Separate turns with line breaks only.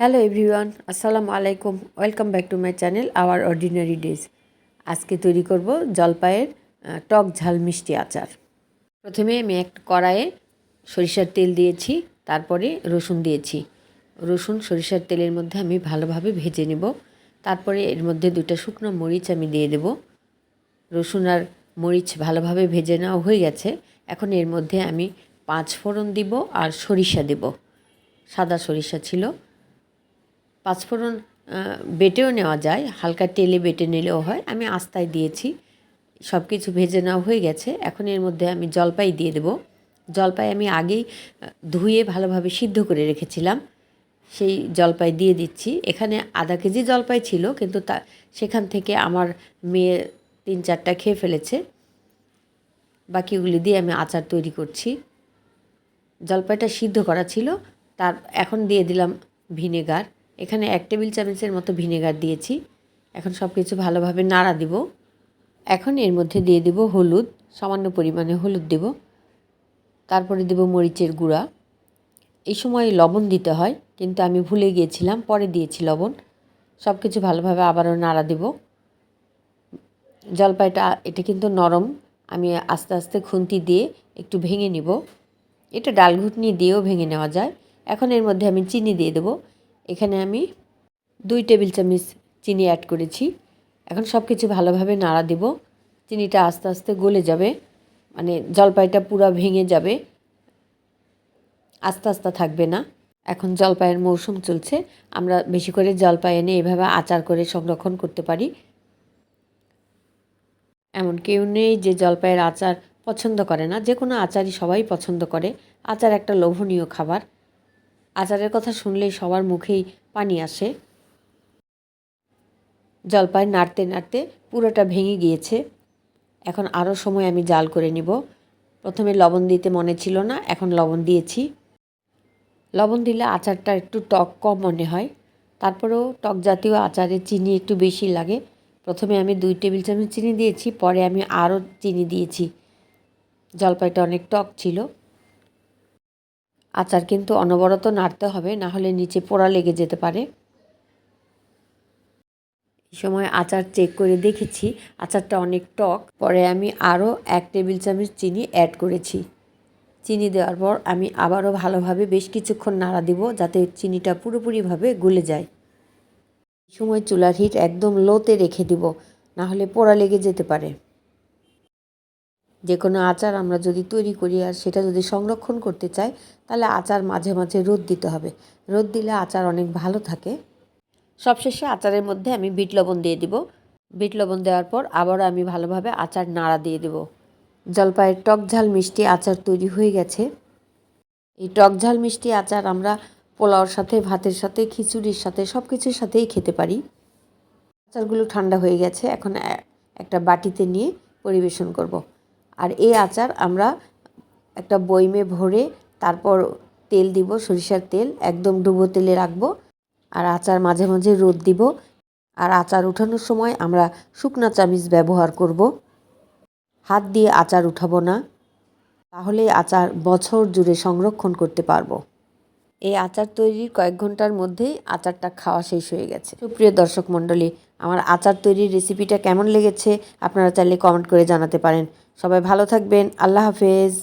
Hello everyone, আসসালামু আলাইকুম। Welcome back to my channel hour ordinary days. আজকে তৈরি করব জলপাইয়ের টক ঝাল মিষ্টি আচার। প্রথমে আমি একটা কড়াইয়ে সরিষার তেল দিয়েছি, তারপরে রসুন দিয়েছি। রসুন সরিষার তেলের মধ্যে আমি ভালোভাবে ভেজে নেব। তারপরে এর মধ্যে 2টা শুকনো মরিচ আমি দিয়ে দেব। রসুন আর মরিচ ভালোভাবে ভেজে নেওয়া হয়ে গেছে। এখন এর মধ্যে আমি 5 ফোড়ন দিব আর সরিষা দেব। সাদা সরিষা ছিল। 5 ফোড়ন বেটেও নেওয়া যায়, হালকা তেলে বেটে নিলেও হয়। আমি আস্তায় দিয়েছি। সব কিছু ভেজে নেওয়া হয়ে গেছে। এখন এর মধ্যে আমি জলপাই দিয়ে দেব। জলপাই আমি আগেই ধুয়ে ভালোভাবে সিদ্ধ করে রেখেছিলাম, সেই জলপাই দিয়ে দিচ্ছি। এখানে আধা কেজি জলপাই ছিল, কিন্তু সেখান থেকে আমার মেয়ে 3-4টা খেয়ে ফেলেছে। বাকিগুলি দিয়ে আমি আচার তৈরি করছি। জলপাইটা সিদ্ধ করা ছিল, এখন দিয়ে দিলাম ভিনেগার। এখানে 1 টেবিল চামচের মতো ভিনেগার দিয়েছি। এখন সব কিছু ভালোভাবে নাড়া দিব। এখন এর মধ্যে দিয়ে দেব হলুদ, সামান্য পরিমাণে হলুদ দেব। তারপরে দেব মরিচের গুঁড়া। এই সময় লবণ দিতে হয়, কিন্তু আমি ভুলে গিয়েছিলাম, পরে দিয়েছি লবণ। সব কিছু ভালোভাবে আবারও নাড়া দেব। জলপাইটা এটা কিন্তু নরম, আমি আস্তে আস্তে খুন্তি দিয়ে একটু ভেঙে নিব। এটা ডাল ঘুটনি দিয়েও ভেঙে নেওয়া যায়। এখন এর মধ্যে আমি চিনি দিয়ে দেব। এখানে আমি 2 টেবিল চামচ চিনি অ্যাড করেছি। এখন সব কিছু ভালোভাবে নাড়া দেব। চিনিটা আস্তে আস্তে গলে যাবে, মানে জলপাইটা পুরো ভেঙে যাবে, আস্তে আস্তে থাকবে না। এখন জলপাইয়ের মৌসুম চলছে, আমরা বেশি করে জলপাই এনে এভাবে আচার করে সংরক্ষণ করতে পারি। এমন কেউ নেই যে জলপাইয়ের আচার পছন্দ করে না। যে কোনো আচারই সবাই পছন্দ করে। আচার একটা লোভনীয় খাবার। আচারের কথা শুনলেই সবার মুখেই পানি আসে। জলপাই নাড়তে নাড়তে পুরোটা ভেঙে গিয়েছে। এখন আরও সময় আমি জাল করে নিব। প্রথমে লবণ দিতে মনে ছিল না, এখন লবণ দিয়েছি। লবণ দিলে আচারটা একটু টক কম মনে হয়। তারপরেও টক জাতীয় আচারে চিনি একটু বেশি লাগে। প্রথমে আমি 2 টেবিল চামচ চিনি দিয়েছি, পরে আমি আরও চিনি দিয়েছি। জলপাইটা অনেক টক ছিল। আচার কিন্তু অনবরত নাড়তে হবে, না হলে নিচে পোড়া লেগে যেতে পারে। এই সময় আচার চেক করে দেখেছি আচারটা অনেক টক। পরে আমি আরও 1 টেবিল চামচ চিনি অ্যাড করেছি। চিনি দেওয়ার পর আমি আবারও ভালোভাবে বেশ কিছুক্ষণ নাড়া দিব, যাতে চিনিটা পুরোপুরিভাবে গলে যায়। এই সময় চুলার হিট একদম লোতে রেখে দিব, না হলে পোড়া লেগে যেতে পারে। যে কোনো আচার আমরা যদি তৈরি করি আর সেটা যদি সংরক্ষণ করতে চাই, তাহলে আচার মাঝে মাঝে রোদ দিতে হবে। রোদ দিলে আচার অনেক ভালো থাকে। সবশেষে আচারের মধ্যে আমি বিট লবণ দিয়ে দিব। বিট লবণ দেওয়ার পর আবারও আমি ভালোভাবে আচার নাড়া দিয়ে দেব। জলপাইয়ের টক ঝাল মিষ্টি আচার তৈরি হয়ে গেছে। এই টক ঝাল মিষ্টি আচার আমরা পোলাওর সাথে, ভাতের সাথে, খিচুড়ির সাথে, সব কিছুর সাথেই খেতে পারি। আচারগুলো ঠান্ডা হয়ে গেছে, এখন একটা বাটিতে নিয়ে পরিবেশন করব। আর এই আচার আমরা একটা বয়মে ভরে তারপর তেল দিব, সরিষার তেল একদম ডুবো তেলে রাখবো। আর আচার মাঝে মাঝে রোদ দিব। আর আচার উঠানোর সময় আমরা শুকনা চামিচ ব্যবহার করব। হাত দিয়ে আচার উঠাবো না, তাহলে আচার বছর জুড়ে সংরক্ষণ করতে পারবো। এই আচার তৈরির কয়েক ঘন্টার মধ্যেই আচারটা খাওয়া শেষ হয়ে গেছে। সুপ্রিয় দর্শক মণ্ডলী, আমার আচার তৈরির রেসিপিটা কেমন লেগেছে আপনারা চাইলে কমেন্ট করে জানাতে পারেন। সবাই ভালো থাকবেন। আল্লাহ হাফেজ।